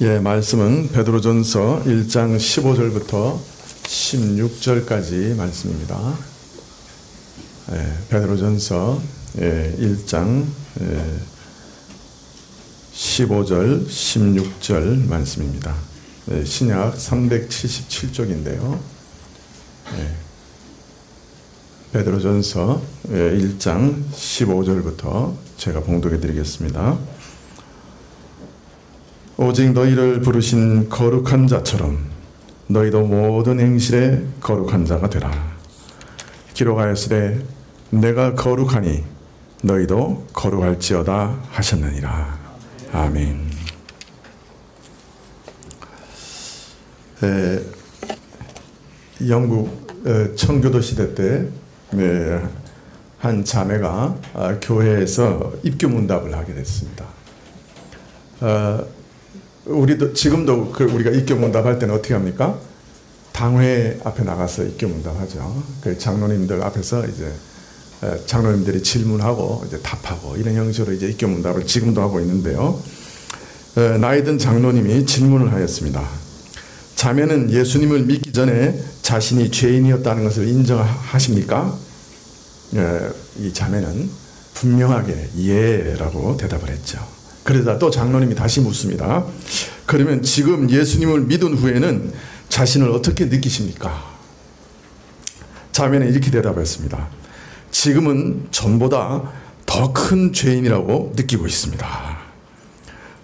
예, 말씀은 베드로전서 1장 15절부터 16절까지 말씀입니다. 예, 베드로전서 1장 15절, 16절 말씀입니다. 예, 신약 377쪽인데요. 예, 베드로전서 1장 15절부터 제가 봉독해 드리겠습니다. 오직 너희를 부르신 거룩한 자처럼 너희도 모든 행실에 거룩한 자가 되라. 기록하였으되 내가 거룩하니 너희도 거룩할지어다 하셨느니라. 아멘. 영국 청교도 시대 때 한 자매가 교회에서 입교문답을 하게 됐습니다. 우리도 지금도 우리가 입교문답할 때는 어떻게 합니까? 당회 앞에 나가서 입교문답하죠. 그 장로님들 앞에서 이제 장로님들이 질문하고 이제 답하고 이런 형식으로 이제 입교문답을 지금도 하고 있는데요. 나이 든 장로님이 질문을 하였습니다. 자매는 예수님을 믿기 전에 자신이 죄인이었다는 것을 인정하십니까? 이 자매는 분명하게 예라고 대답을 했죠. 그러자 또 장로님이 다시 묻습니다. 그러면 지금 예수님을 믿은 후에는 자신을 어떻게 느끼십니까? 자매는 이렇게 대답했습니다. 지금은 전보다 더 큰 죄인이라고 느끼고 있습니다.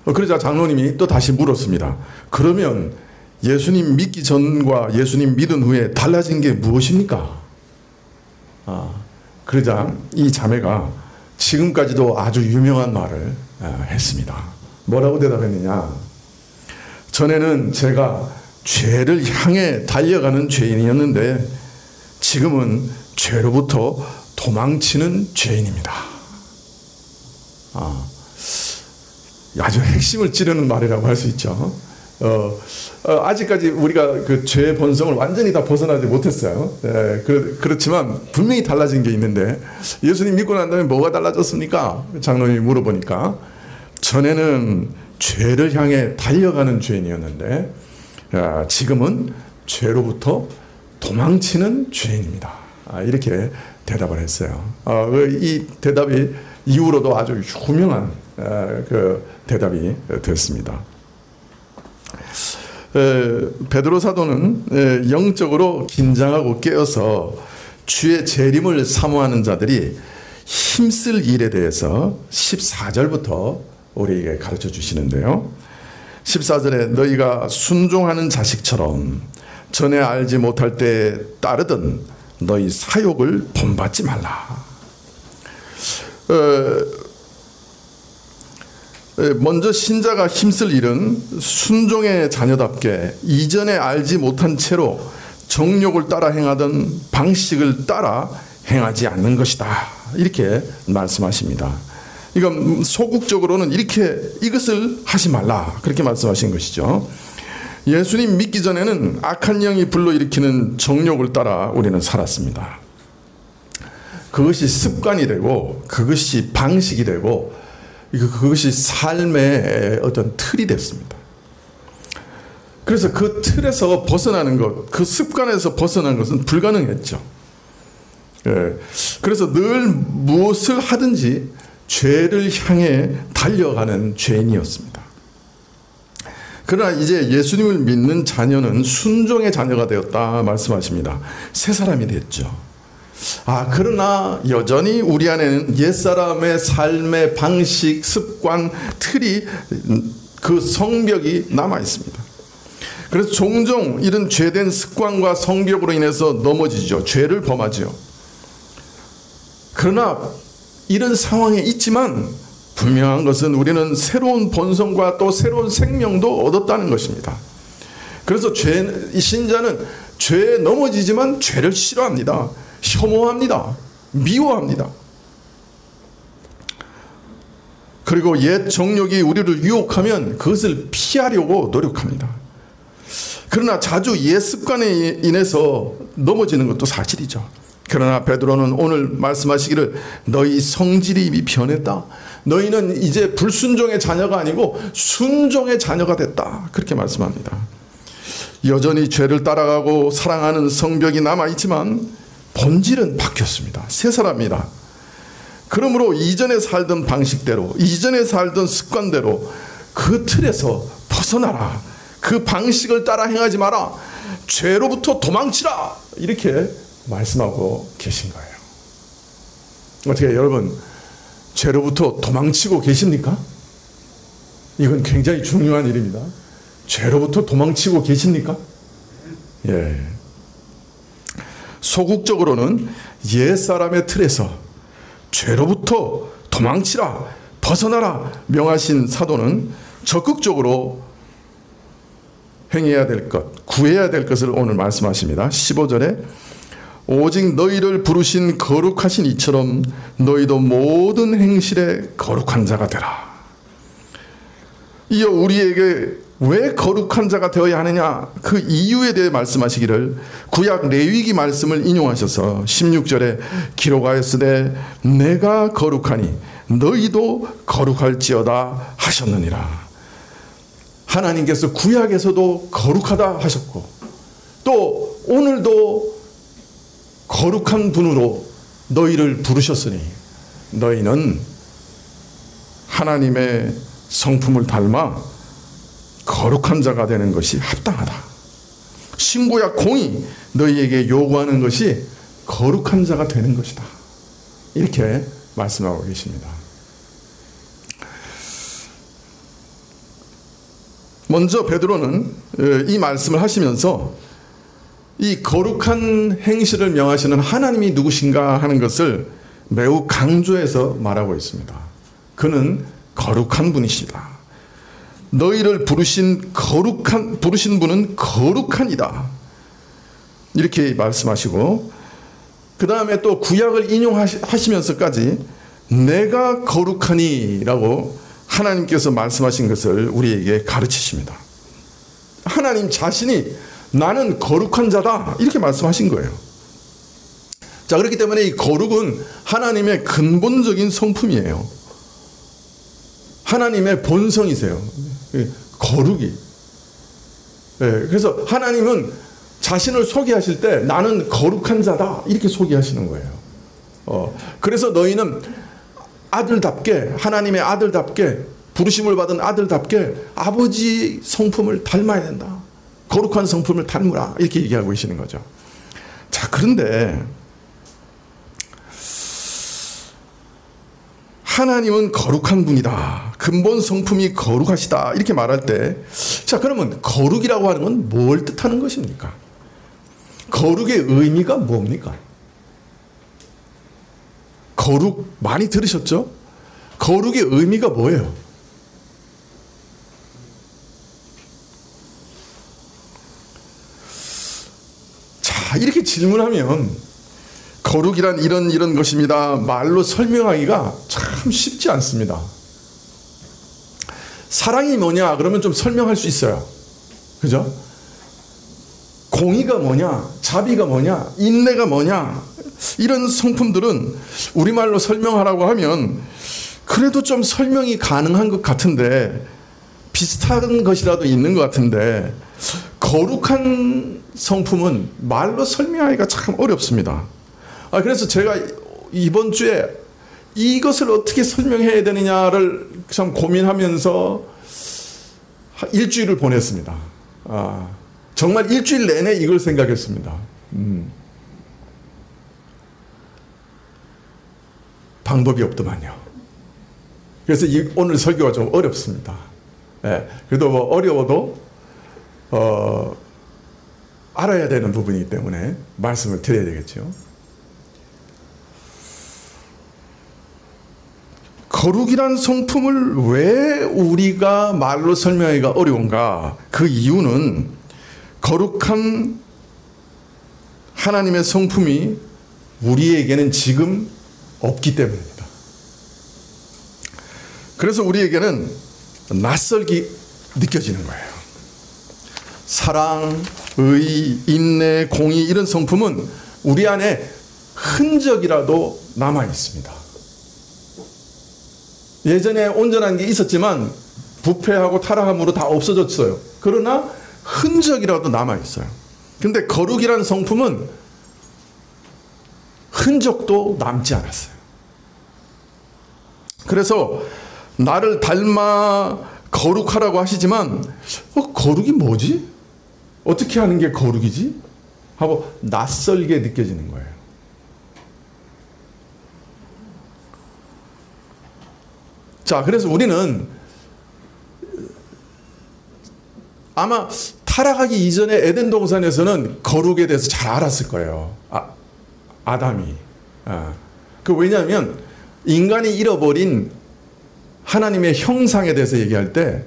그러자 장로님이 또 다시 물었습니다. 그러면 예수님 믿기 전과 예수님 믿은 후에 달라진 게 무엇입니까? 그러자 이 자매가 지금까지도 아주 유명한 말을 했습니다. 뭐라고 대답했느냐? 전에는 제가 죄를 향해 달려가는 죄인이었는데 지금은 죄로부터 도망치는 죄인입니다. 아주 핵심을 찌르는 말이라고 할 수 있죠. 아직까지 우리가 그 죄의 본성을 완전히 다 벗어나지 못했어요. 그렇지만 분명히 달라진 게 있는데 예수님 믿고 난 다음에 뭐가 달라졌습니까? 장로님이 물어보니까 전에는 죄를 향해 달려가는 죄인이었는데 지금은 죄로부터 도망치는 죄인입니다. 이렇게 대답을 했어요. 이 대답이 이후로도 아주 유명한 그 대답이 됐습니다. 베드로 사도는 영적으로 긴장하고 깨어서 주의 재림을 사모하는 자들이 힘쓸 일에 대해서 14절부터 우리에게 가르쳐 주시는데요. 14절에 너희가 순종하는 자식처럼 전에 알지 못할 때 따르던 너희 사욕을 본받지 말라. 먼저 신자가 힘쓸 일은 순종의 자녀답게 이전에 알지 못한 채로 정욕을 따라 행하던 방식을 따라 행하지 않는 것이다. 이렇게 말씀하십니다. 이건 소극적으로는 이것을 하지 말라. 그렇게 말씀하신 것이죠. 예수님 믿기 전에는 악한 영이 불러일으키는 정욕을 따라 우리는 살았습니다. 그것이 습관이 되고 그것이 방식이 되고 그것이 삶의 어떤 틀이 됐습니다. 그래서 그 틀에서 벗어나는 것, 그 습관에서 벗어나는 것은 불가능했죠. 그래서 늘 무엇을 하든지 죄를 향해 달려가는 죄인이었습니다. 그러나 이제 예수님을 믿는 자녀는 순종의 자녀가 되었다 말씀하십니다. 새 사람이 됐죠. 그러나 여전히 우리 안에는 옛사람의 삶의 방식, 습관, 틀이 그 성벽이 남아 있습니다. 그래서 종종 이런 죄된 습관과 성벽으로 인해서 넘어지죠. 죄를 범하죠. 그러나 이런 상황에 있지만 분명한 것은 우리는 새로운 본성과 또 새로운 생명도 얻었다는 것입니다. 그래서 이 신자는 죄에 넘어지지만 죄를 싫어합니다. 혐오합니다. 미워합니다. 그리고 옛 정욕이 우리를 유혹하면 그것을 피하려고 노력합니다. 그러나 자주 옛 습관에 인해서 넘어지는 것도 사실이죠. 그러나 베드로는 오늘 말씀하시기를 너희 성질이 이미 변했다. 너희는 이제 불순종의 자녀가 아니고 순종의 자녀가 됐다. 그렇게 말씀합니다. 여전히 죄를 따라가고 사랑하는 성벽이 남아있지만 본질은 바뀌었습니다. 새 사람이다. 그러므로 이전에 살던 방식대로, 이전에 살던 습관대로 그 틀에서 벗어나라. 그 방식을 따라 행하지 마라. 죄로부터 도망치라. 이렇게 말씀하고 계신 거예요. 어떻게 여러분 죄로부터 도망치고 계십니까? 이건 굉장히 중요한 일입니다. 죄로부터 도망치고 계십니까? 예. 소극적으로는 옛사람의 틀에서 죄로부터 도망치라, 벗어나라 명하신 사도는 적극적으로 행해야 될 것, 구해야 될 것을 오늘 말씀하십니다. 15절에 오직 너희를 부르신 거룩하신 이처럼 너희도 모든 행실에 거룩한 자가 되라. 이어 우리에게 왜 거룩한 자가 되어야 하느냐, 그 이유에 대해 말씀하시기를 구약 레위기 말씀을 인용하셔서 16절에 기록하였으되 내가 거룩하니 너희도 거룩할지어다 하셨느니라. 하나님께서 구약에서도 거룩하다 하셨고 또 오늘도 거룩한 분으로 너희를 부르셨으니 너희는 하나님의 성품을 닮아 거룩한 자가 되는 것이 합당하다. 신구약 공이 너희에게 요구하는 것이 거룩한 자가 되는 것이다. 이렇게 말씀하고 계십니다. 먼저 베드로는 이 말씀을 하시면서 이 거룩한 행실을 명하시는 하나님이 누구신가 하는 것을 매우 강조해서 말하고 있습니다. 그는 거룩한 분이시다. 너희를 부르신 분은 거룩한이다. 이렇게 말씀하시고 그 다음에 또 구약을 인용하시면서까지 내가 거룩하니 라고 하나님께서 말씀하신 것을 우리에게 가르치십니다. 하나님 자신이 나는 거룩한 자다 이렇게 말씀하신 거예요. 자, 그렇기 때문에 이 거룩은 하나님의 근본적인 성품이에요. 하나님의 본성이세요. 거룩이. 네, 그래서 하나님은 자신을 소개하실 때 나는 거룩한 자다 이렇게 소개하시는 거예요. 그래서 너희는 아들답게, 하나님의 아들답게, 부르심을 받은 아들답게 아버지 성품을 닮아야 된다. 거룩한 성품을 닮으라 이렇게 얘기하고 계시는 거죠. 자, 그런데 하나님은 거룩한 분이다. 근본 성품이 거룩하시다. 이렇게 말할 때, 자, 그러면 거룩이라고 하는 건 뭘 뜻하는 것입니까? 거룩의 의미가 뭡니까? 거룩 많이 들으셨죠? 거룩의 의미가 뭐예요? 자, 이렇게 질문하면 거룩이란 이런 것입니다. 말로 설명하기가 참 쉽지 않습니다. 사랑이 뭐냐? 그러면 좀 설명할 수 있어요. 그죠? 공의가 뭐냐? 자비가 뭐냐? 인내가 뭐냐? 이런 성품들은 우리말로 설명하라고 하면 그래도 좀 설명이 가능한 것 같은데, 비슷한 것이라도 있는 것 같은데, 거룩한 성품은 말로 설명하기가 참 어렵습니다. 그래서 제가 이번 주에 이것을 어떻게 설명해야 되느냐를 참 고민하면서 일주일을 보냈습니다. 정말 일주일 내내 이걸 생각했습니다. 방법이 없더만요. 그래서 오늘 설교가 좀 어렵습니다. 네, 그래도 뭐 어려워도 알아야 되는 부분이기 때문에 말씀을 드려야 되겠죠. 거룩이란 성품을 왜 우리가 말로 설명하기가 어려운가? 그 이유는 거룩한 하나님의 성품이 우리에게는 지금 없기 때문입니다. 그래서 우리에게는 낯설게 느껴지는 거예요. 사랑, 의, 인내, 공의 이런 성품은 우리 안에 흔적이라도 남아 있습니다. 예전에 온전한 게 있었지만 부패하고 타락함으로 다 없어졌어요. 그러나 흔적이라도 남아 있어요. 근데 거룩이라는 성품은 흔적도 남지 않았어요. 그래서 나를 닮아 거룩하라고 하시지만 거룩이 뭐지? 어떻게 하는 게 거룩이지? 하고 낯설게 느껴지는 거예요. 자, 그래서 우리는 아마 타락하기 이전에 에덴 동산에서는 거룩에 대해서 잘 알았을 거예요. 아담이. 왜냐하면 인간이 잃어버린 하나님의 형상에 대해서 얘기할 때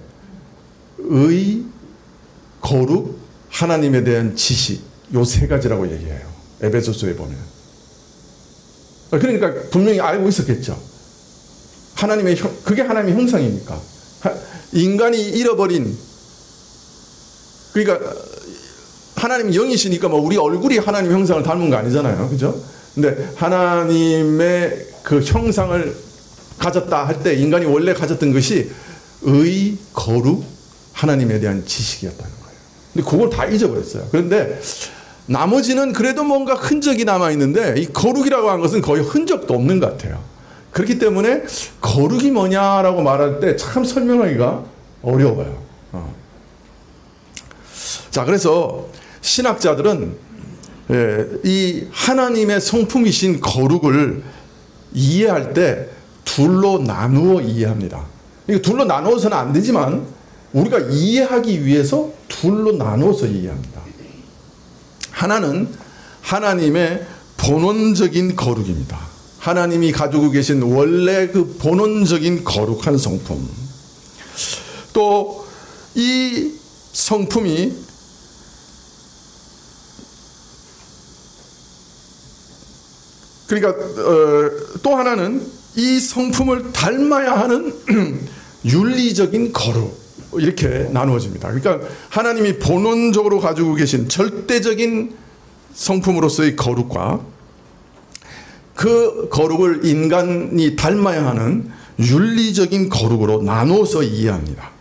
의, 거룩, 하나님에 대한 지식, 요 세 가지라고 얘기해요. 에베소서에 보면. 그러니까 분명히 알고 있었겠죠. 그게 하나님의 형상이니까. 인간이 잃어버린, 그러니까 하나님 영이시니까 뭐 우리 얼굴이 하나님 형상을 닮은 거 아니잖아요. 그죠? 근데 하나님의 그 형상을 가졌다 할 때 인간이 원래 가졌던 것이 의, 거룩, 하나님에 대한 지식이었다는 거예요. 근데 그걸 다 잊어버렸어요. 그런데 나머지는 그래도 뭔가 흔적이 남아있는데 이 거룩이라고 한 것은 거의 흔적도 없는 것 같아요. 그렇기 때문에 거룩이 뭐냐라고 말할 때 참 설명하기가 어려워요. 자, 그래서 신학자들은 이 하나님의 성품이신 거룩을 이해할 때 둘로 나누어 이해합니다. 이거 둘로 나누어서는 안 되지만 우리가 이해하기 위해서 둘로 나누어서 이해합니다. 하나는 하나님의 본원적인 거룩입니다. 하나님이 가지고 계신 원래 그 본원적인 거룩한 성품. 또 이 성품이 그러니까 또 하나는 이 성품을 닮아야 하는 윤리적인 거룩, 이렇게 나누어집니다. 그러니까 하나님이 본원적으로 가지고 계신 절대적인 성품으로서의 거룩과 그 거룩을 인간이 닮아야 하는 윤리적인 거룩으로 나누어서 이해합니다.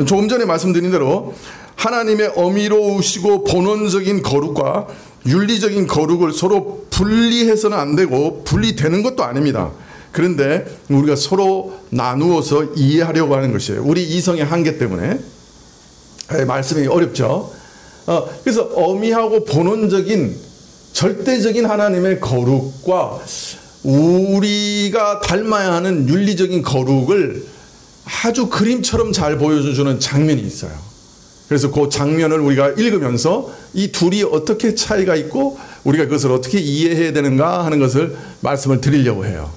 조금 전에 말씀드린 대로 하나님의 어미로우시고 본원적인 거룩과 윤리적인 거룩을 서로 분리해서는 안 되고 분리되는 것도 아닙니다. 그런데 우리가 서로 나누어서 이해하려고 하는 것이에요. 우리 이성의 한계 때문에 말씀이 어렵죠. 그래서 어미하고 본원적인 절대적인 하나님의 거룩과 우리가 닮아야 하는 윤리적인 거룩을 아주 그림처럼 잘 보여주는 장면이 있어요. 그래서 그 장면을 우리가 읽으면서 이 둘이 어떻게 차이가 있고 우리가 그것을 어떻게 이해해야 되는가 하는 것을 말씀을 드리려고 해요.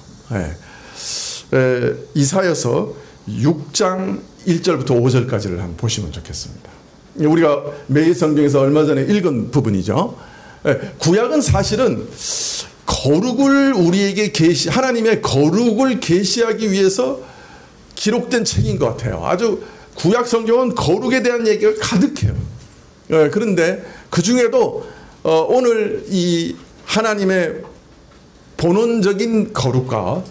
이사야서 6장 1절부터 5절까지를 한번 보시면 좋겠습니다. 우리가 매일 성경에서 얼마 전에 읽은 부분이죠. 구약은 사실은 거룩을 우리에게 하나님의 거룩을 계시하기 위해서 기록된 책인 것 같아요. 아주 구약 성경은 거룩에 대한 얘기가 가득해요. 그런데 그 중에도 오늘 이 하나님의 본원적인 거룩과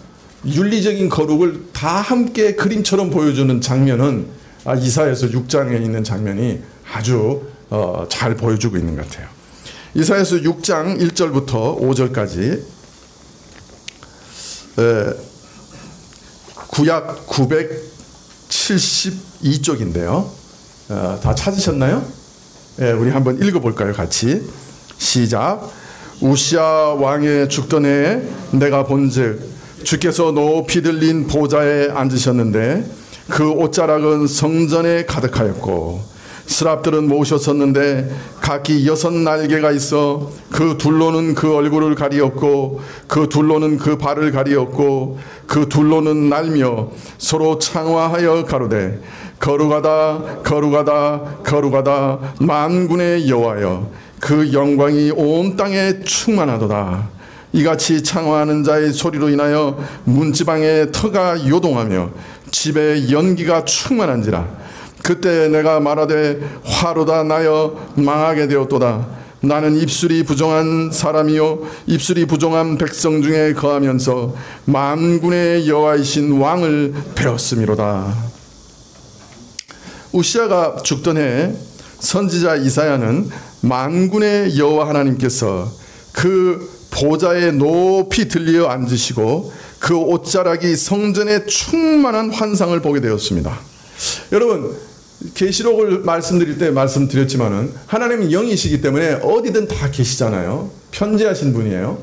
윤리적인 거룩을 다 함께 그림처럼 보여주는 장면은 이사야서 6장에 있는 장면이 아주 잘 보여주고 있는 것 같아요. 이사야서 6장 1절부터 5절까지 구약 972쪽인데요. 다 찾으셨나요? 우리 한번 읽어볼까요? 같이. 시작. 우시야 왕의 죽던 해에 내가 본즉 주께서 높이 들린 보좌에 앉으셨는데 그 옷자락은 성전에 가득하였고 스랍들은 모으셨었는데 각기 6 날개가 있어 그 둘로는 그 얼굴을 가리었고 그 둘로는 그 발을 가리었고 그 둘로는 날며 서로 창화하여 가로되 거룩하다 거룩하다 거룩하다 만군의 여호와여 그 영광이 온 땅에 충만하도다. 이같이 창화하는 자의 소리로 인하여 문지방의 터가 요동하며 집에 연기가 충만한지라. 그때 내가 말하되 화로다 나여 망하게 되었도다. 나는 입술이 부정한 사람이요 입술이 부정한 백성 중에 거하면서 만군의 여호와이신 왕을 배웠음이로다. 우시아가 죽던 해 선지자 이사야는 만군의 여호와 하나님께서 그 보좌에 높이 들려 앉으시고 그 옷자락이 성전에 충만한 환상을 보게 되었습니다. 여러분, 계시록을 말씀드릴 때 말씀드렸지만은 하나님은 영이시기 때문에 어디든 다 계시잖아요. 편재하신 분이에요.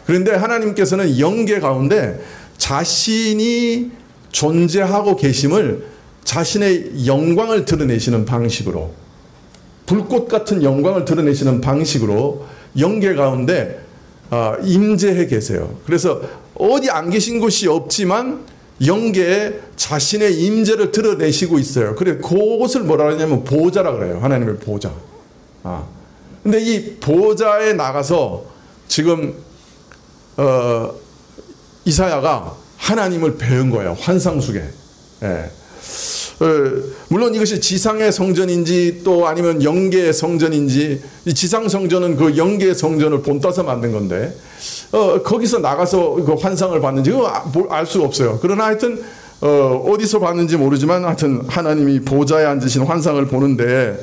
그런데 하나님께서는 영계 가운데 자신이 존재하고 계심을 자신의 영광을 드러내시는 방식으로, 불꽃 같은 영광을 드러내시는 방식으로 영계 가운데 임재해 계세요. 그래서 어디 안 계신 곳이 없지만 영계에 자신의 임재를 드러내시고 있어요. 그래, 그것을 뭐라 하냐면 보좌라 그래요. 하나님의 보좌. 근데 이 보좌에 나가서 지금 이사야가 하나님을 배운 거예요. 환상 속에. 예. 물론 이것이 지상의 성전인지 또 아니면 영계의 성전인지, 이 지상 성전은 그 영계의 성전을 본따서 만든 건데 거기서 나가서 그 환상을 봤는지 알 수가 없어요. 그러나 하여튼 어디서 봤는지 모르지만 하여튼 하나님이 보좌에 앉으신 환상을 보는데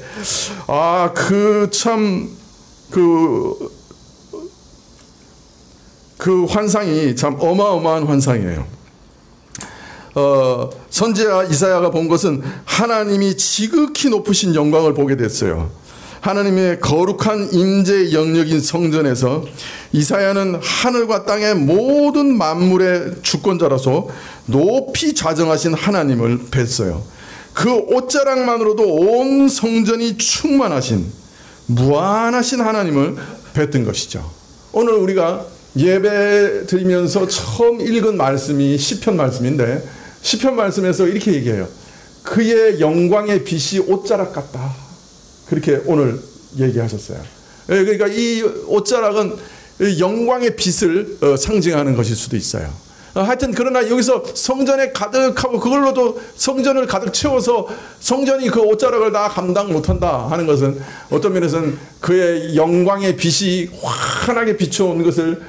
그 환상이 참 어마어마한 환상이에요. 선지자 이사야가 본 것은 하나님이 지극히 높으신 영광을 보게 됐어요. 하나님의 거룩한 임재의 영역인 성전에서 이사야는 하늘과 땅의 모든 만물의 주권자로서 높이 좌정하신 하나님을 뵀어요. 그 옷자락만으로도 온 성전이 충만하신 무한하신 하나님을 뵀던 것이죠. 오늘 우리가 예배 드리면서 처음 읽은 말씀이 시편 말씀인데, 시편 말씀에서 이렇게 얘기해요. 그의 영광의 빛이 옷자락 같다. 그렇게 오늘 얘기하셨어요. 그러니까 이 옷자락은 영광의 빛을 상징하는 것일 수도 있어요. 하여튼 그러나 여기서 성전에 가득하고 그걸로도 성전을 가득 채워서 성전이 그 옷자락을 다 감당 못한다 하는 것은 어떤 면에서는 그의 영광의 빛이 환하게 비춰온 것을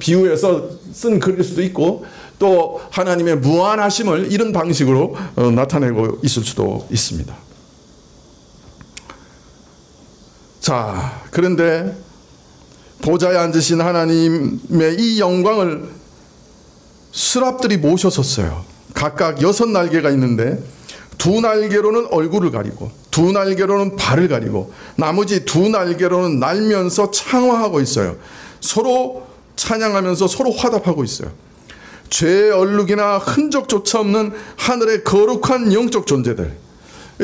비유해서 쓴 글일 수도 있고, 또 하나님의 무한하심을 이런 방식으로 나타내고 있을 수도 있습니다. 자, 그런데 보좌에 앉으신 하나님의 이 영광을 스랍들이 모셔섰어요. 각각 6날개가 있는데 2날개로는 얼굴을 가리고 2날개로는 발을 가리고 나머지 2날개로는 날면서 창화하고 있어요. 서로 찬양하면서 서로 화답하고 있어요. 죄의 얼룩이나 흔적조차 없는 하늘의 거룩한 영적 존재들.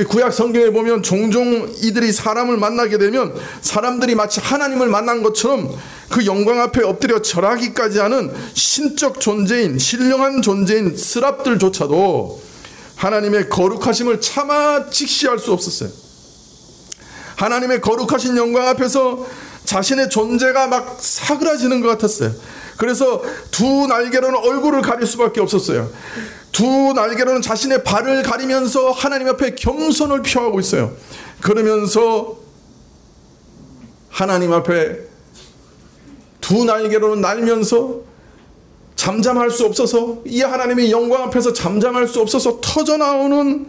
구약 성경에 보면 종종 이들이 사람을 만나게 되면 사람들이 마치 하나님을 만난 것처럼 그 영광 앞에 엎드려 절하기까지 하는 신적 존재인, 신령한 존재인 스랍들조차도 하나님의 거룩하심을 차마 직시할 수 없었어요. 하나님의 거룩하신 영광 앞에서 자신의 존재가 막 사그라지는 것 같았어요. 그래서 2날개로는 얼굴을 가릴 수밖에 없었어요. 2날개로는 자신의 발을 가리면서 하나님 앞에 겸손을 표하고 있어요. 그러면서 하나님 앞에 2날개로는 날면서 잠잠할 수 없어서, 이 하나님의 영광 앞에서 잠잠할 수 없어서 터져나오는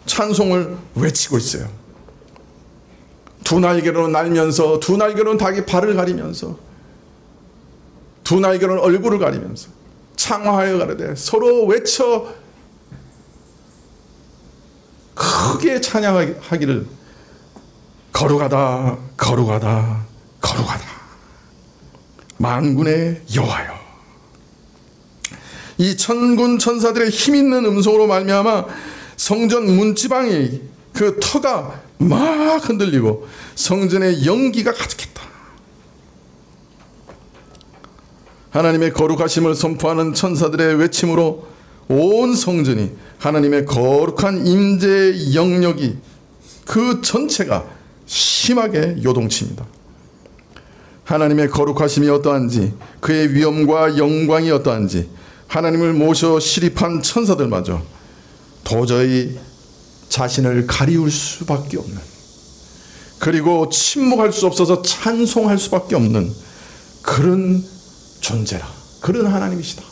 찬송을 외치고 있어요. 2날개로는 날면서, 2날개로는 자기 발을 가리면서, 2날개로는 얼굴을 가리면서 창화하여 가르되 서로 외쳐 크게 찬양하기를 거룩하다 거룩하다 거룩하다 만군의 여호와여. 이 천군 천사들의 힘있는 음성으로 말미암아 성전 문지방이 그 터가 막 흔들리고 성전에 연기가 가득했다. 하나님의 거룩하심을 선포하는 천사들의 외침으로 온 성전이 하나님의 거룩한 임재의 영역이 그 전체가 심하게 요동칩니다. 하나님의 거룩하심이 어떠한지, 그의 위엄과 영광이 어떠한지 하나님을 모셔 시립한 그리고 침묵할 수 없어서 찬송할 수밖에 없는 그런 존재라, 그런 하나님이시다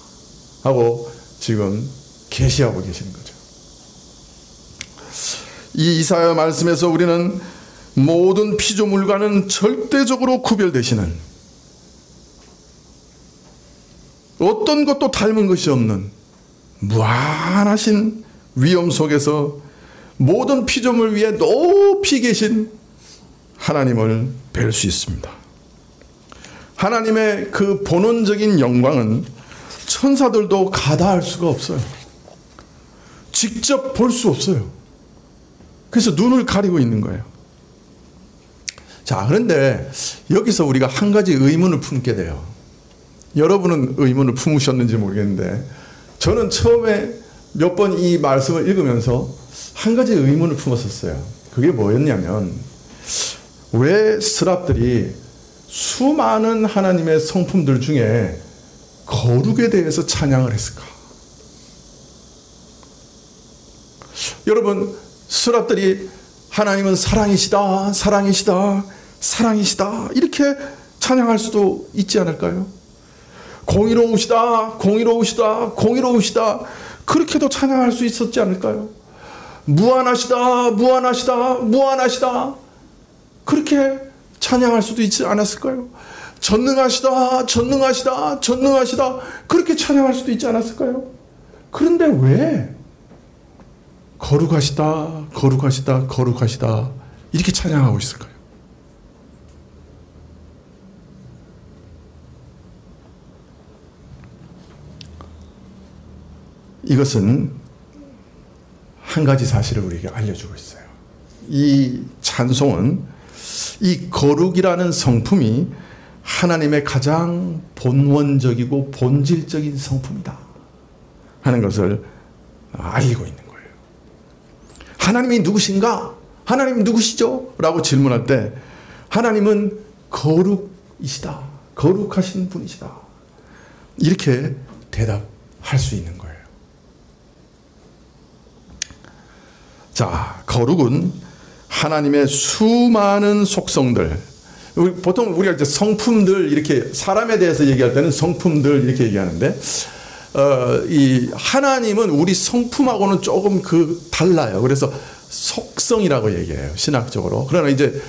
하고 지금 계시하고 계시는 거죠. 이 이사야 말씀에서 우리는 모든 피조물과는 절대적으로 구별되시는, 어떤 것도 닮은 것이 없는 무한하신 위엄 속에서 모든 피조물 위에 높이 계신 하나님을 뵐 수 있습니다. 하나님의 그 본원적인 영광은 천사들도 가다할 수가 없어요. 직접 볼 수 없어요. 그래서 눈을 가리고 있는 거예요. 자, 그런데 여기서 우리가 한 가지 의문을 품게 돼요. 여러분은 의문을 품으셨는지 모르겠는데 저는 처음에 몇 번 이 말씀을 읽으면서 한 가지 의문을 품었었어요. 그게 뭐였냐면, 왜 스랍들이 수많은 하나님의 성품들 중에 거룩에 대해서 찬양을 했을까? 여러분, 스랍들이 하나님은 사랑이시다, 사랑이시다, 사랑이시다 이렇게 찬양할 수도 있지 않을까요? 공의로우시다, 공의로우시다, 공의로우시다 그렇게도 찬양할 수 있었지 않을까요? 무한하시다, 무한하시다, 무한하시다 그렇게 찬양할 수도 있지 않았을까요? 전능하시다, 전능하시다, 전능하시다 그렇게 찬양할 수도 있지 않았을까요? 그런데 왜 거룩하시다, 거룩하시다, 거룩하시다 이렇게 찬양하고 있을까요? 이것은 한 가지 사실을 우리에게 알려주고 있어요. 이 찬송은 이 거룩이라는 성품이 하나님의 가장 본원적이고 본질적인 성품이다 하는 것을 알리고 있는 거예요. 하나님이 누구신가? 하나님 누구시죠? 라고 질문할 때 하나님은 거룩이시다, 거룩하신 분이시다 이렇게 대답할 수 있는 거예요. 자, 거룩은 하나님의 수많은 속성들, 보통 우리가 이제 성품들 이렇게 사람에 대해서 얘기할 때는 성품들 이렇게 얘기하는데, 이 하나님은 우리 성품하고는 조금 달라요. 그래서 속성이라고 얘기해요, 신학적으로. 그러나 이제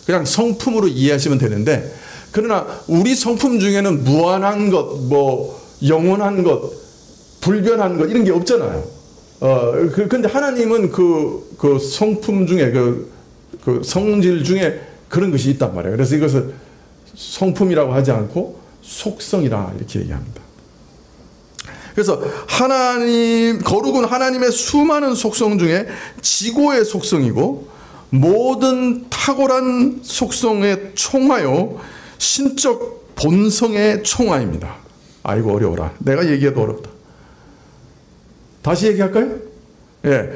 그냥 성품으로 이해하시면 되는데, 그러나 우리 성품 중에는 무한한 것, 뭐 영원한 것, 불변한 것 이런 게 없잖아요. 근데 하나님은 그 성품 중에 그 성질 중에 그런 것이 있단 말이에요. 그래서 이것을 성품이라고 하지 않고 속성이라 이렇게 얘기합니다. 그래서 거룩은 하나님의 수많은 속성 중에 지고의 속성이고 모든 탁월한 속성에 총하여 신적 본성의 총하입니다. 아이고 어려워라. 내가 얘기해도 어렵다. 다시 얘기할까요? 예.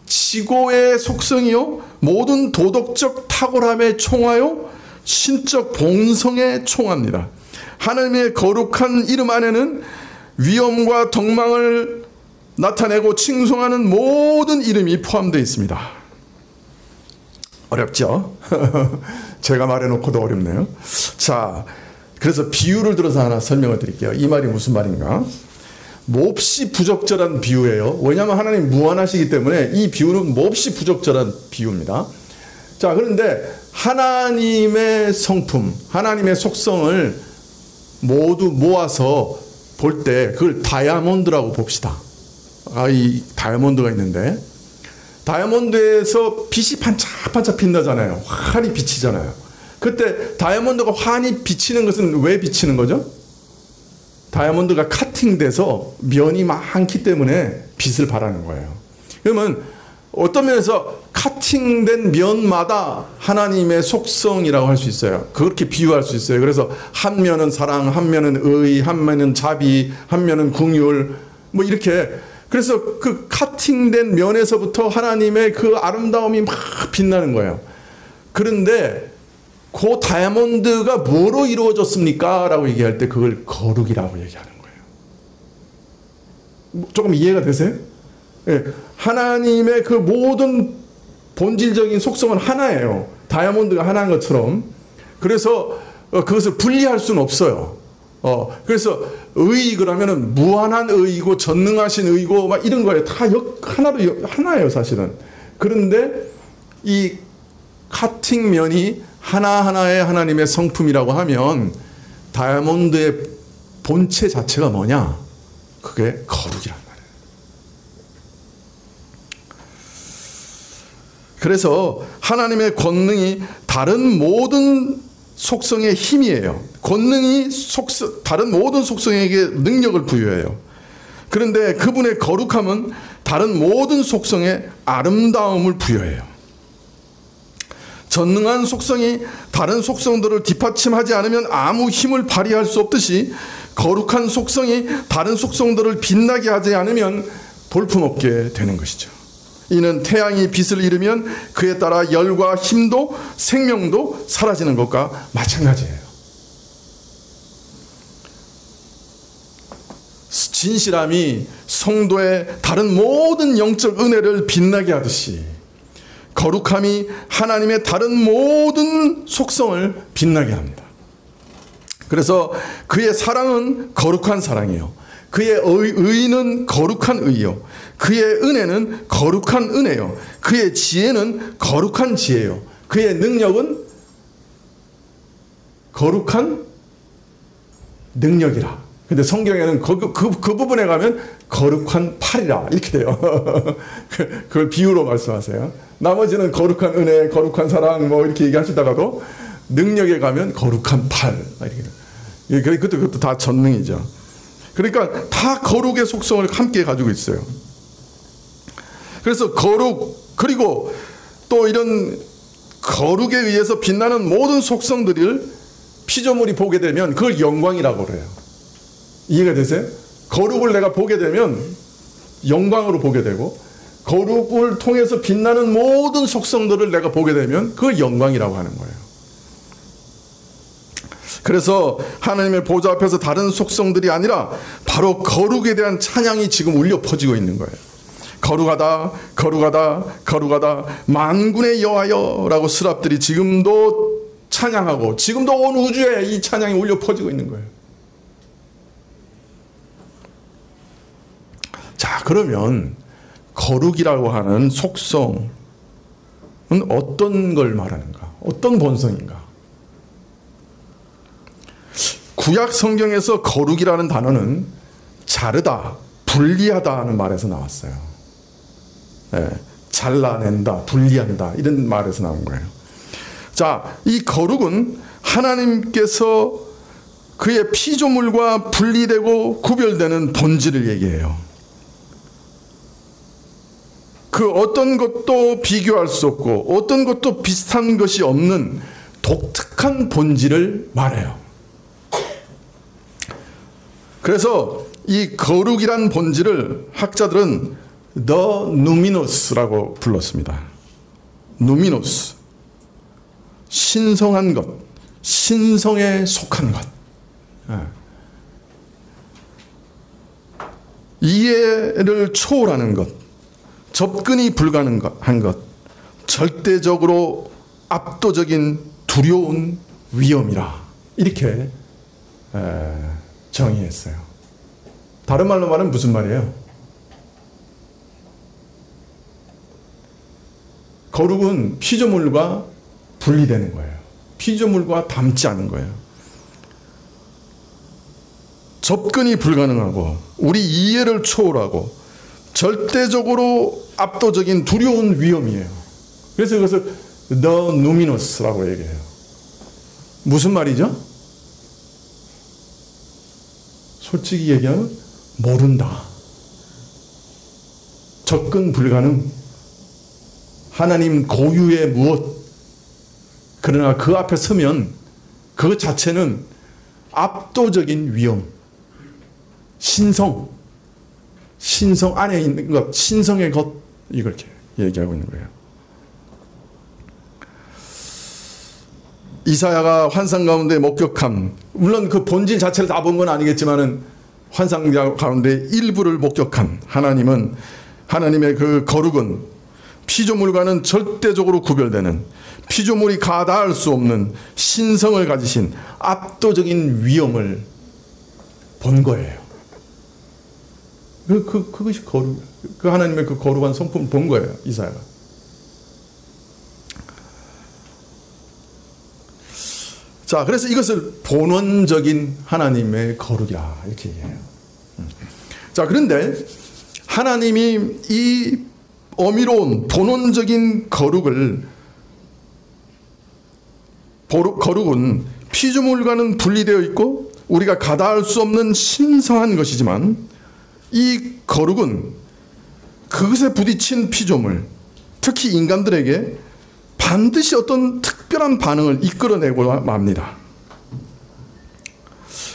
지고의 속성이요 모든 도덕적 탁월함에 총하여 신적 본성에 총합니다. 하나님의 거룩한 이름 안에는 위엄과 덕망을 나타내고 칭송하는 모든 이름이 포함되어 있습니다. 어렵죠? 제가 말해놓고도 어렵네요. 자, 그래서 비유를 들어서 하나 설명을 드릴게요. 이 말이 무슨 말인가? 몹시 부적절한 비유예요. 왜냐하면 하나님 무한하시기 때문에 이 비유는 몹시 부적절한 비유입니다. 자, 그런데 하나님의 성품, 하나님의 속성을 모두 모아서 볼 때 그걸 다이아몬드라고 봅시다. 이 다이아몬드가 있는데 다이아몬드에서 빛이 반짝반짝 빛나잖아요. 환히 비치잖아요. 그때 다이아몬드가 환히 비치는 것은 왜 비치는 거죠? 다이아몬드가 카팅돼서 면이 많기 때문에 빛을 발하는 거예요. 그러면 어떤 면에서 카팅된 면마다 하나님의 속성이라고 할 수 있어요. 그렇게 비유할 수 있어요. 그래서 한 면은 사랑, 한 면은 의, 한 면은 자비, 한 면은 긍휼, 뭐 이렇게. 그래서 그 카팅된 면에서부터 하나님의 그 아름다움이 막 빛나는 거예요. 그런데 그 다이아몬드가 뭐로 이루어졌습니까? 라고 얘기할 때 그걸 거룩이라고 얘기하는 거예요. 조금 이해가 되세요? 예, 하나님의 그 모든 본질적인 속성은 하나예요. 다이아몬드가 하나인 것처럼. 그래서 그것을 분리할 수는 없어요. 그래서 의 그러면은 무한한 의이고 전능하신 의고 막 이런 거에 다 하나예요, 사실은. 그런데 이 카팅면이 하나하나의 하나님의 성품이라고 하면 다이아몬드의 본체 자체가 뭐냐? 그게 거룩이란 말이에요. 그래서 하나님의 권능이 다른 모든 속성의 힘이에요. 권능이 다른 모든 속성에게 능력을 부여해요. 그런데 그분의 거룩함은 다른 모든 속성에 아름다움을 부여해요. 전능한 속성이 다른 속성들을 뒷받침하지 않으면 아무 힘을 발휘할 수 없듯이 거룩한 속성이 다른 속성들을 빛나게 하지 않으면 볼품없게 되는 것이죠. 이는 태양이 빛을 잃으면 그에 따라 열과 힘도 생명도 사라지는 것과 마찬가지예요. 진실함이 성도의 다른 모든 영적 은혜를 빛나게 하듯이 거룩함이 하나님의 다른 모든 속성을 빛나게 합니다. 그래서 그의 사랑은 거룩한 사랑이요, 그의 의는 거룩한 의요, 그의 은혜는 거룩한 은혜요, 그의 지혜는 거룩한 지혜요, 그의 능력은 거룩한 능력이라. 근데 성경에는 그 부분에 가면 거룩한 팔이라 이렇게 돼요. 그걸 비유로 말씀하세요. 나머지는 거룩한 은혜, 거룩한 사랑 뭐 이렇게 얘기하시다가도 능력에 가면 거룩한 팔 이렇게. 그것도 다 전능이죠. 그러니까 다 거룩의 속성을 함께 가지고 있어요. 그래서 거룩, 그리고 또 이런 거룩에 의해서 빛나는 모든 속성들을 피조물이 보게 되면 그걸 영광이라고 그래요. 이해가 되세요? 거룩을 내가 보게 되면 영광으로 보게 되고, 거룩을 통해서 빛나는 모든 속성들을 내가 보게 되면 그걸 영광이라고 하는 거예요. 그래서 하나님의 보좌 앞에서 다른 속성들이 아니라 바로 거룩에 대한 찬양이 지금 울려 퍼지고 있는 거예요. 거룩하다, 거룩하다, 거룩하다, 만군의 여호와여라고 스랍들이 지금도 찬양하고, 지금도 온 우주에 이 찬양이 울려 퍼지고 있는 거예요. 자, 그러면 거룩이라고 하는 속성은 어떤 걸 말하는가? 어떤 본성인가? 구약 성경에서 거룩이라는 단어는 자르다, 분리하다 하는 말에서 나왔어요. 네, 잘라낸다, 분리한다 이런 말에서 나온 거예요. 자, 이 거룩은 하나님께서 그의 피조물과 분리되고 구별되는 본질을 얘기해요. 그 어떤 것도 비교할 수 없고 어떤 것도 비슷한 것이 없는 독특한 본질을 말해요. 그래서 이 거룩이란 본질을 학자들은 The Numinous라고 불렀습니다. 누미노스, 신성한 것, 신성에 속한 것, 이해를 초월하는 것, 접근이 불가능한 것, 절대적으로 압도적인 두려운 위험이라 이렇게 정의했어요. 다른 말로 말하면 무슨 말이에요? 거룩은 피조물과 분리되는 거예요. 피조물과 닮지 않은 거예요. 접근이 불가능하고 우리 이해를 초월하고 절대적으로 압도적인 두려운 위험이에요. 그래서 이것을 The Numinous라고 얘기해요. 무슨 말이죠? 솔직히 얘기하면 모른다. 접근 불가능. 하나님 고유의 무엇. 그러나 그 앞에 서면 그 자체는 압도적인 위험. 신성. 신성 안에 있는 것. 신성의 것. 이렇게 얘기하고 있는 거예요. 이사야가 환상 가운데 목격한, 물론 그 본질 자체를 다 본 건 아니겠지만은 환상 가운데 일부를 목격한 하나님은, 하나님의 그 거룩은 피조물과는 절대적으로 구별되는, 피조물이 가다할 수 없는 신성을 가지신 압도적인 위엄을 본 거예요. 그것이 거룩, 그 하나님의 그 거룩한 성품을 본 거예요, 이사야가. 자, 그래서 이것을 본원적인 하나님의 거룩이라 이렇게 얘기해요. 자, 그런데 하나님이 이 어미로운 본원적인 거룩은 피조물과는 분리되어 있고 우리가 가다할 수 없는 신성한 것이지만, 이 거룩은 그것에 부딪힌 피조물, 특히 인간들에게 반드시 어떤 특별한 반응을 이끌어내고 맙니다.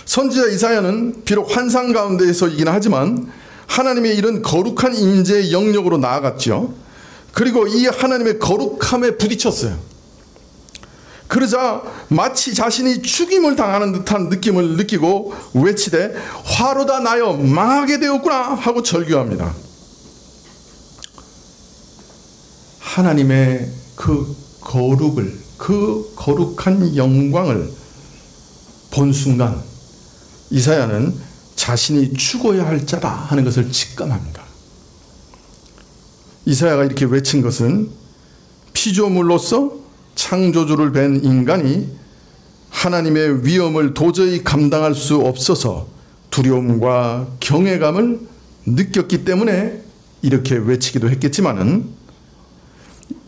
선지자 이사야는 비록 환상 가운데에서이긴 하지만 하나님의 이런 거룩한 임재의 영역으로 나아갔죠. 그리고 이 하나님의 거룩함에 부딪혔어요. 그러자 마치 자신이 죽임을 당하는 듯한 느낌을 느끼고 외치되 화로다 나여 망하게 되었구나 하고 절규합니다. 하나님의 그 거룩을, 그 거룩한 영광을 본 순간 이사야는 자신이 죽어야 할 자다 하는 것을 직감합니다. 이사야가 이렇게 외친 것은 피조물로서 창조주를 뵌 인간이 하나님의 위엄을 도저히 감당할 수 없어서 두려움과 경외감을 느꼈기 때문에 이렇게 외치기도 했겠지만은,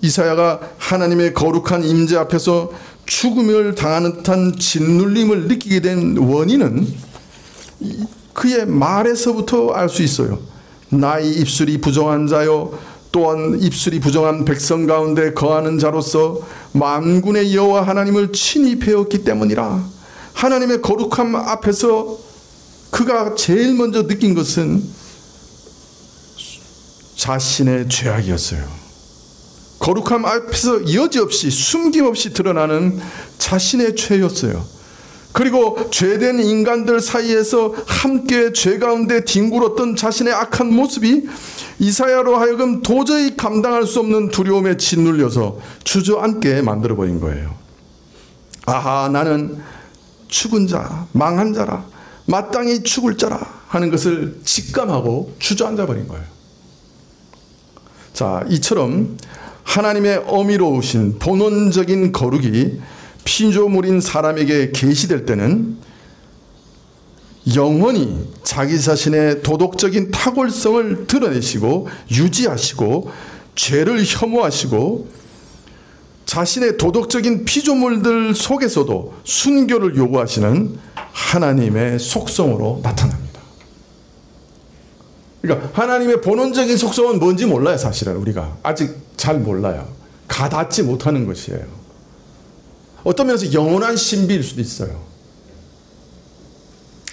이사야가 하나님의 거룩한 임재 앞에서 죽음을 당하는 듯한 짓눌림을 느끼게 된 원인은 그의 말에서부터 알 수 있어요. 나의 입술이 부정한 자요, 또한 입술이 부정한 백성 가운데 거하는 자로서 만군의 여호와 하나님을 친히 배웠기 때문이라. 하나님의 거룩함 앞에서 그가 제일 먼저 느낀 것은 자신의 죄악이었어요. 거룩함 앞에서 여지없이 숨김없이 드러나는 자신의 죄였어요. 그리고 죄된 인간들 사이에서 함께 죄 가운데 뒹굴었던 자신의 악한 모습이 이사야로 하여금 도저히 감당할 수 없는 두려움에 짓눌려서 주저앉게 만들어버린 거예요. 아하, 나는 죽은 자, 망한 자라, 마땅히 죽을 자라 하는 것을 직감하고 주저앉아버린 거예요. 자, 이처럼 하나님의 어미로우신 본원적인 거룩이 피조물인 사람에게 계시될 때는 영원히 자기 자신의 도덕적인 탁월성을 드러내시고 유지하시고 죄를 혐오하시고 자신의 도덕적인 피조물들 속에서도 순교를 요구하시는 하나님의 속성으로 나타납니다. 그러니까 하나님의 본원적인 속성은 뭔지 몰라요. 사실은 우리가 아직 잘 몰라요. 가닿지 못하는 것이에요. 어떤 면에서 영원한 신비일 수도 있어요.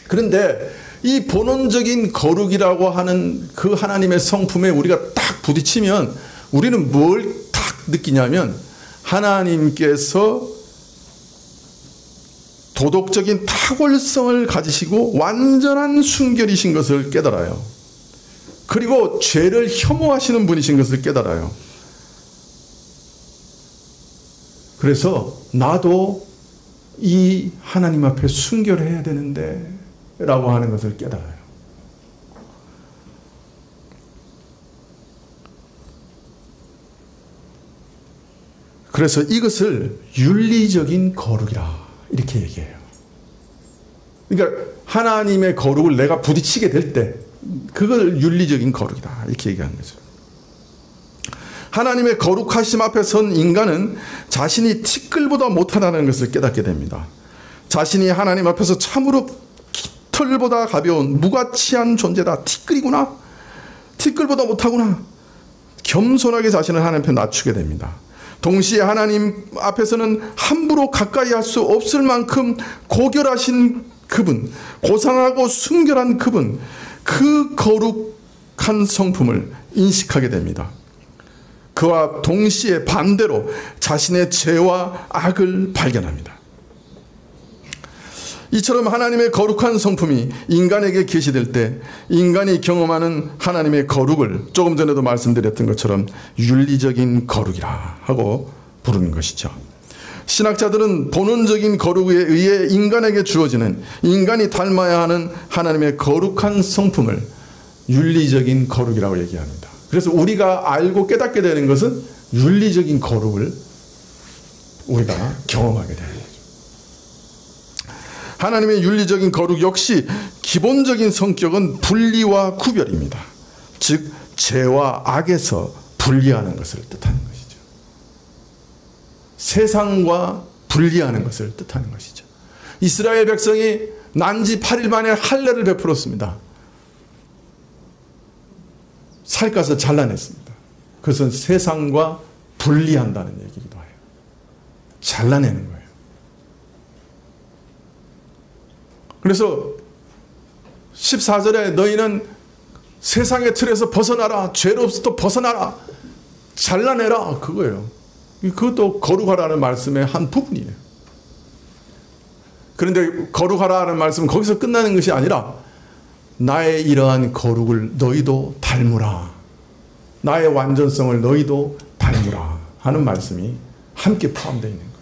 그런데 이 본원적인 거룩이라고 하는 그 하나님의 성품에 우리가 딱 부딪히면 우리는 뭘 딱 느끼냐면 하나님께서 도덕적인 탁월성을 가지시고 완전한 순결이신 것을 깨달아요. 그리고 죄를 혐오하시는 분이신 것을 깨달아요. 그래서 나도 이 하나님 앞에 순결해야 되는데 라고 하는 것을 깨달아요. 그래서 이것을 윤리적인 거룩이라 이렇게 얘기해요. 그러니까 하나님의 거룩을 내가 부딪히게 될 때 그걸 윤리적인 거룩이다 이렇게 얘기하는 거죠. 하나님의 거룩하심 앞에 선 인간은 자신이 티끌보다 못하다는 것을 깨닫게 됩니다. 자신이 하나님 앞에서 참으로 깃털보다 가벼운 무가치한 존재다. 티끌이구나. 티끌보다 못하구나. 겸손하게 자신을 하나님 앞에 낮추게 됩니다. 동시에 하나님 앞에서는 함부로 가까이 할 수 없을 만큼 고결하신 그분, 고상하고 순결한 그분, 그 거룩한 성품을 인식하게 됩니다. 그와 동시에 반대로 자신의 죄와 악을 발견합니다. 이처럼 하나님의 거룩한 성품이 인간에게 계시될 때 인간이 경험하는 하나님의 거룩을 조금 전에도 말씀드렸던 것처럼 윤리적인 거룩이라 하고 부르는 것이죠. 신학자들은 본원적인 거룩에 의해 인간에게 주어지는, 인간이 닮아야 하는 하나님의 거룩한 성품을 윤리적인 거룩이라고 얘기합니다. 그래서 우리가 알고 깨닫게 되는 것은 윤리적인 거룩을 우리가 경험하게 되는 거죠. 하나님의 윤리적인 거룩 역시 기본적인 성격은 분리와 구별입니다. 즉 죄와 악에서 분리하는 것을 뜻하는 것이죠. 세상과 분리하는 것을 뜻하는 것이죠. 이스라엘 백성이 난지 8일 만에 할례를 베풀었습니다. 살갗을 잘라냈습니다. 그것은 세상과 분리한다는 얘기기도 해요. 잘라내는 거예요. 그래서 14절에 너희는 세상의 틀에서 벗어나라, 죄로부터 벗어나라, 잘라내라, 그거예요. 그것도 거룩하라는 말씀의 한 부분이에요. 그런데 거룩하라는 말씀은 거기서 끝나는 것이 아니라 나의 이러한 거룩을 너희도 닮으라, 나의 완전성을 너희도 닮으라 하는 말씀이 함께 포함되어 있는 거예요.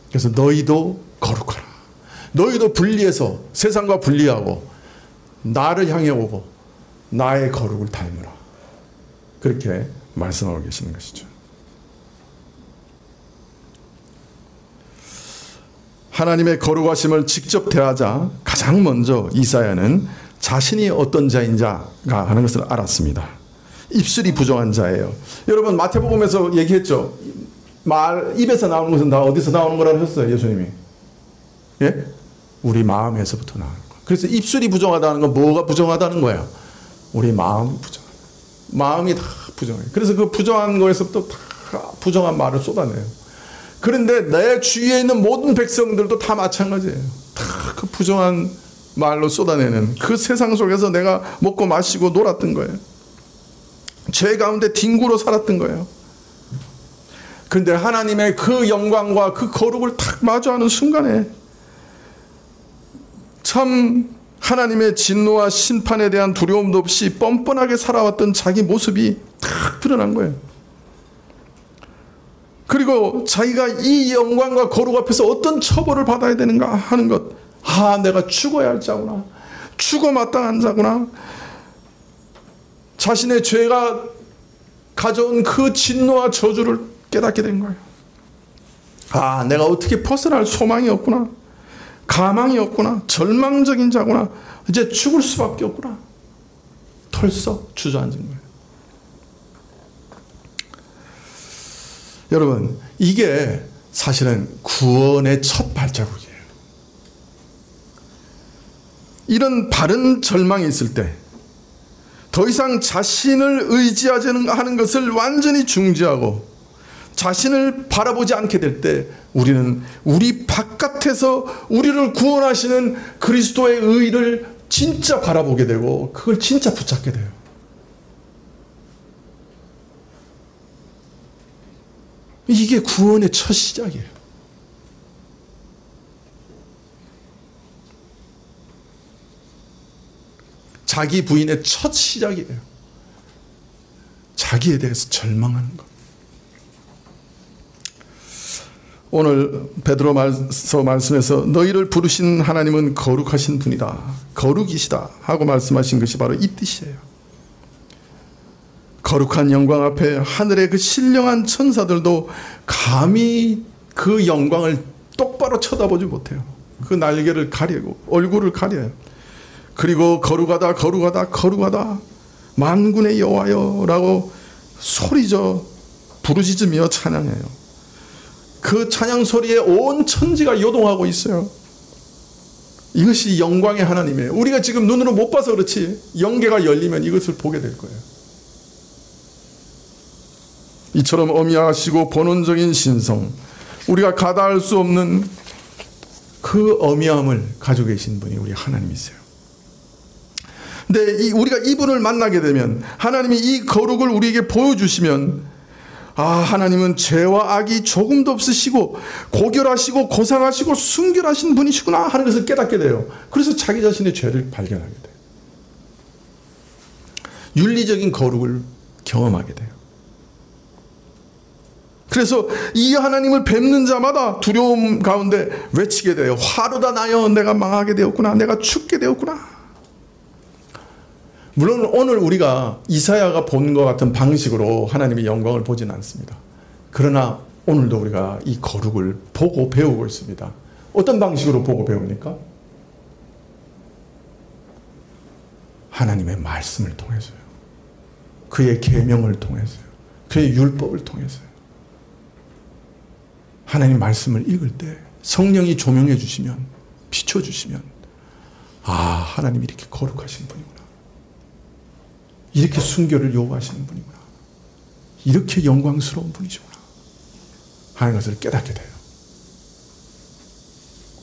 그래서 너희도 거룩하라, 너희도 분리해서 세상과 분리하고 나를 향해 오고 나의 거룩을 닮으라, 그렇게 말씀하고 계시는 것이죠. 하나님의 거룩하심을 직접 대하자 가장 먼저 이사야는 자신이 어떤 자인자가 하는 것을 알았습니다. 입술이 부정한 자예요. 여러분 마태복음에서 얘기했죠. 말 입에서 나오는 것은 다 어디서 나오는 거라고 하셨어요, 예수님이? 예? 우리 마음에서부터 나오는 거. 그래서 입술이 부정하다는 건 뭐가 부정하다는 거야? 우리 마음이 부정하다. 마음이 다 부정해요. 그래서 그 부정한 거에서부터 다 부정한 말을 쏟아내요. 그런데 내 주위에 있는 모든 백성들도 다 마찬가지예요. 다 그 부정한 말로 쏟아내는 그 세상 속에서 내가 먹고 마시고 놀았던 거예요. 죄 가운데 뒹굴어 살았던 거예요. 그런데 하나님의 그 영광과 그 거룩을 탁 마주하는 순간에 참 하나님의 진노와 심판에 대한 두려움도 없이 뻔뻔하게 살아왔던 자기 모습이 탁 드러난 거예요. 그리고 자기가 이 영광과 거룩 앞에서 어떤 처벌을 받아야 되는가 하는 것. 아, 내가 죽어야 할 자구나. 죽어 마땅한 자구나. 자신의 죄가 가져온 그 진노와 저주를 깨닫게 된 거예요. 아, 내가 어떻게 벗어날 소망이 없구나. 가망이 없구나. 절망적인 자구나. 이제 죽을 수밖에 없구나. 털썩 주저앉은 거예요. 여러분, 이게 사실은 구원의 첫 발자국이에요. 이런 바른 절망이 있을 때 더 이상 자신을 의지하지 하는 것을 완전히 중지하고 자신을 바라보지 않게 될 때 우리는 우리 바깥에서 우리를 구원하시는 그리스도의 의를 진짜 바라보게 되고 그걸 진짜 붙잡게 돼요. 이게 구원의 첫 시작이에요. 자기 부인의 첫 시작이에요. 자기에 대해서 절망하는 것. 오늘 베드로서 말씀에서 너희를 부르신 하나님은 거룩하신 분이다, 거룩이시다 하고 말씀하신 것이 바로 이 뜻이에요. 거룩한 영광 앞에 하늘의 그 신령한 천사들도 감히 그 영광을 똑바로 쳐다보지 못해요. 그 날개를 가리고 얼굴을 가려요. 그리고 거룩하다 거룩하다 거룩하다 만군의 여호와여 라고 소리져 부르짖으며 찬양해요. 그 찬양 소리에 온 천지가 요동하고 있어요. 이것이 영광의 하나님이에요. 우리가 지금 눈으로 못 봐서 그렇지 영계가 열리면 이것을 보게 될 거예요. 이처럼 어미하시고 본원적인 신성, 우리가 가다할 수 없는 그 어미함을 가지고 계신 분이 우리 하나님이세요. 근데 우리가 이분을 만나게 되면, 하나님이 이 거룩을 우리에게 보여주시면 하나님은 죄와 악이 조금도 없으시고 고결하시고 고상하시고 순결하신 분이시구나 하는 것을 깨닫게 돼요. 그래서 자기 자신의 죄를 발견하게 돼요. 윤리적인 거룩을 경험하게 돼요. 그래서 이 하나님을 뵙는 자마다 두려움 가운데 외치게 돼요. 화로다 나여 내가 망하게 되었구나. 내가 죽게 되었구나. 물론 오늘 우리가 이사야가 본 것 같은 방식으로 하나님의 영광을 보지는 않습니다. 그러나 오늘도 우리가 이 거룩을 보고 배우고 있습니다. 어떤 방식으로 보고 배웁니까? 하나님의 말씀을 통해서요. 그의 계명을 통해서요. 그의 율법을 통해서요. 하나님 말씀을 읽을 때 성령이 조명해 주시면, 비춰주시면 하나님이 이렇게 거룩하신 분이구나. 이렇게 순결을 요구하시는 분이구나. 이렇게 영광스러운 분이시구나 하는 것을 깨닫게 돼요.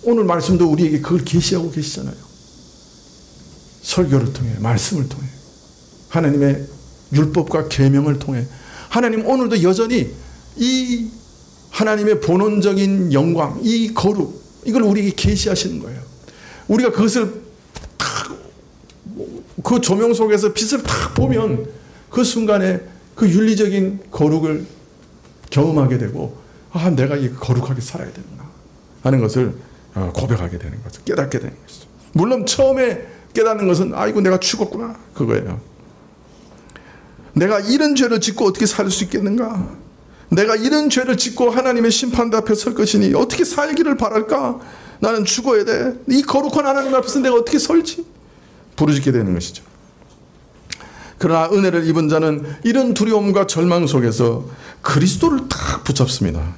오늘 말씀도 우리에게 그걸 계시하고 계시잖아요. 설교를 통해, 말씀을 통해, 하나님의 율법과 계명을 통해 하나님 오늘도 여전히 이 하나님의 본원적인 영광, 이 거룩, 이걸 우리에게 계시하시는 거예요. 우리가 그것을 그 조명 속에서 빛을 탁 보면 그 순간에 그 윤리적인 거룩을 경험하게 되고 내가 이 거룩하게 살아야 되구나 하는 것을 고백하게 되는 거죠. 깨닫게 되는 것이죠. 물론 처음에 깨닫는 것은 아이고 내가 죽었구나 그거예요. 내가 이런 죄를 짓고 어떻게 살 수 있겠는가? 내가 이런 죄를 짓고 하나님의 심판대 앞에 설 것이니 어떻게 살기를 바랄까? 나는 죽어야 돼. 이 거룩한 하나님 앞에서 내가 어떻게 설지? 부르짖게 되는 것이죠. 그러나 은혜를 입은 자는 이런 두려움과 절망 속에서 그리스도를 딱 붙잡습니다.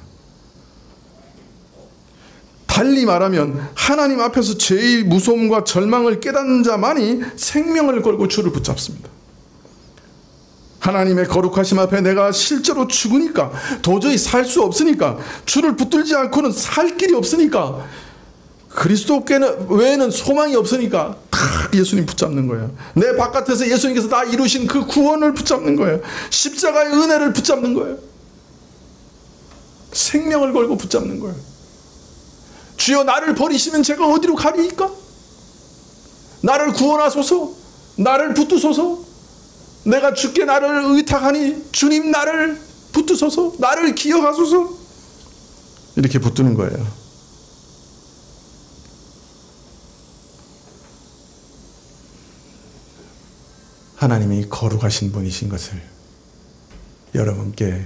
달리 말하면 하나님 앞에서 죄의 무서움과 절망을 깨닫는 자만이 생명을 걸고 주를 붙잡습니다. 하나님의 거룩하심 앞에 내가 실제로 죽으니까, 도저히 살 수 없으니까, 주를 붙들지 않고는 살 길이 없으니까, 그리스도 외에는 소망이 없으니까 딱 예수님 붙잡는 거예요. 내 바깥에서 예수님께서 다 이루신 그 구원을 붙잡는 거예요. 십자가의 은혜를 붙잡는 거예요. 생명을 걸고 붙잡는 거예요. 주여 나를 버리시면 제가 어디로 가리이까? 나를 구원하소서. 나를 붙드소서. 내가 주께 나를 의탁하니 주님 나를 붙드소서. 나를 기억하소서. 이렇게 붙드는 거예요. 하나님이 거룩하신 분이신 것을 여러분께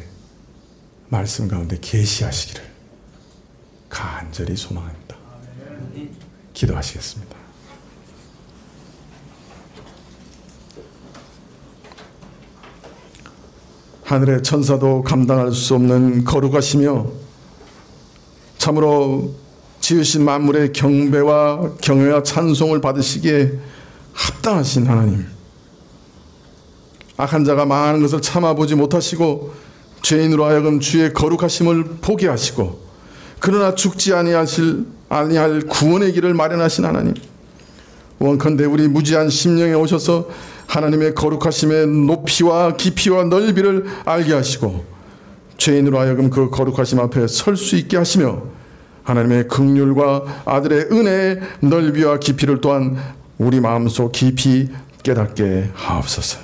말씀 가운데 계시하시기를 간절히 소망합니다. 기도하시겠습니다. 하늘의 천사도 감당할 수 없는 거룩하시며 참으로 지으신 만물의 경배와 경외와 찬송을 받으시기에 합당하신 하나님, 악한 자가 망하는 것을 참아보지 못하시고 죄인으로 하여금 주의 거룩하심을 보게 하시고 그러나 죽지 아니할 구원의 길을 마련하신 하나님, 원컨대 우리 무지한 심령에 오셔서 하나님의 거룩하심의 높이와 깊이와 넓이를 알게 하시고 죄인으로 하여금 그 거룩하심 앞에 설 수 있게 하시며 하나님의 긍휼과 아들의 은혜의 넓이와 깊이를 또한 우리 마음속 깊이 깨닫게 하옵소서.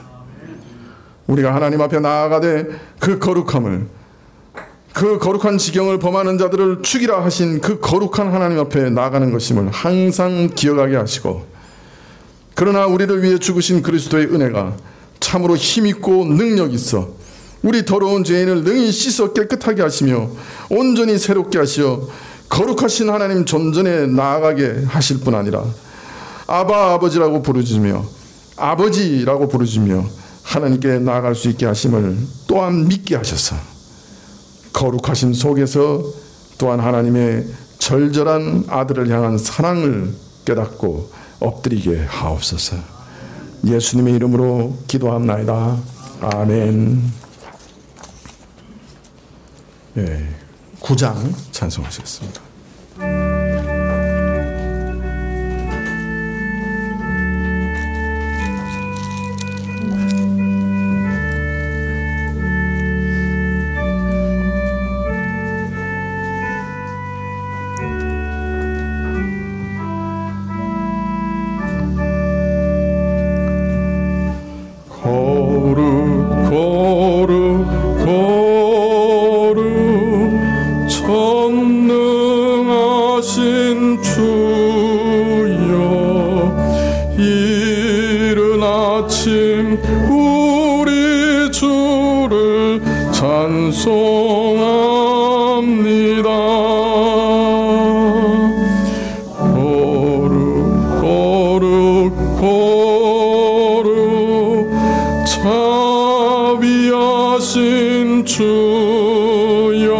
우리가 하나님 앞에 나아가되 그 거룩함을, 그 거룩한 지경을 범하는 자들을 죽이라 하신 그 거룩한 하나님 앞에 나아가는 것임을 항상 기억하게 하시고, 그러나 우리를 위해 죽으신 그리스도의 은혜가 참으로 힘있고 능력 있어 우리 더러운 죄인을 능히 씻어 깨끗하게 하시며 온전히 새롭게 하시어 거룩하신 하나님 존전에 나아가게 하실 뿐 아니라 아버지라고 부르짖으며 하나님께 나아갈 수 있게 하심을 또한 믿게 하셔서 거룩하심 속에서 또한 하나님의 절절한 아들을 향한 사랑을 깨닫고 엎드리게 하옵소서. 예수님의 이름으로 기도합나이다. 아멘. 9장 찬송하시겠습니다. 아침 우리 주를 찬송합니다. 거룩 자비하신 주여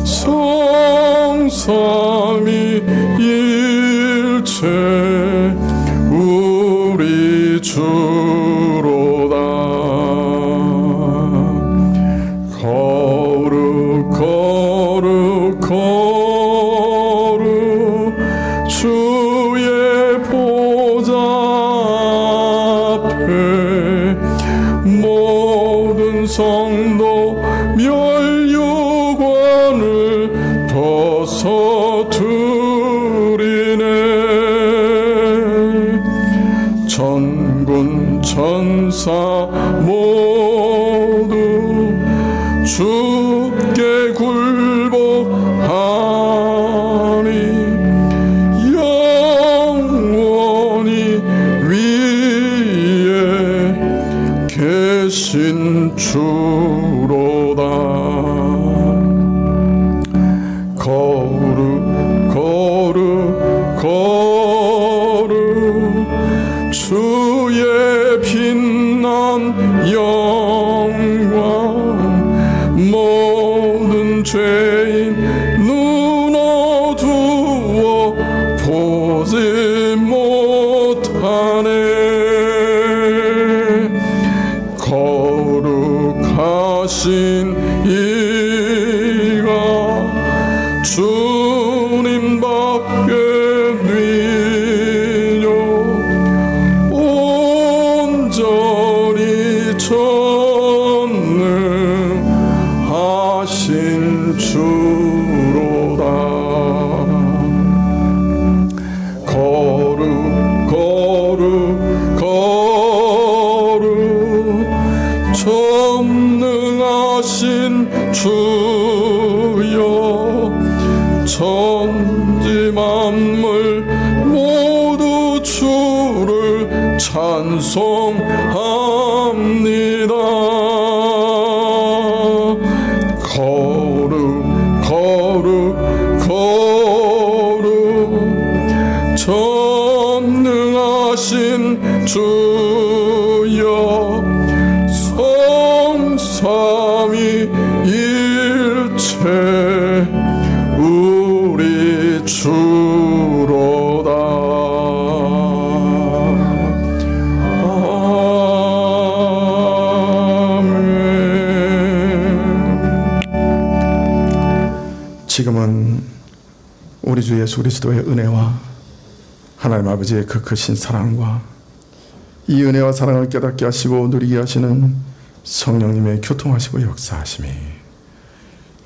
성삼위일체 우리 주로다. 거룩 주의 보좌 앞에 모든 성도 멸류관을 벗어드리네. 전군 천사 모두 주께 굴복하니 영원히 위에 계신 주로다. 거룩 주의 빛난 영광 모든 죄인 눈 어두워 보지 못하네. 거룩하신 이가 주님밖에 위요 온전히 전능하신 주로다. 거룩 전능하신 주여 천지 만물 모두 주를 찬송합니다. 거룩 전능하신 주여 성삼위일체 우리 주로다. 아멘. 지금은 우리 주 예수 그리스도의 은혜와 하나님 아버지의 그 크신 사랑과 이 은혜와 사랑을 깨닫게 하시고 누리게 하시는 성령님의 교통하시고 역사하심이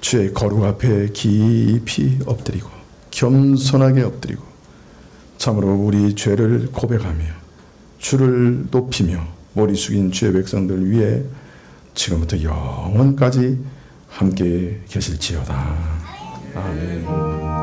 주의 거룩 앞에 깊이 엎드리고 겸손하게 엎드리고 참으로 우리 죄를 고백하며 주를 높이며 머리 숙인 주의 백성들 위해 지금부터 영원까지 함께 계실지어다. 아멘.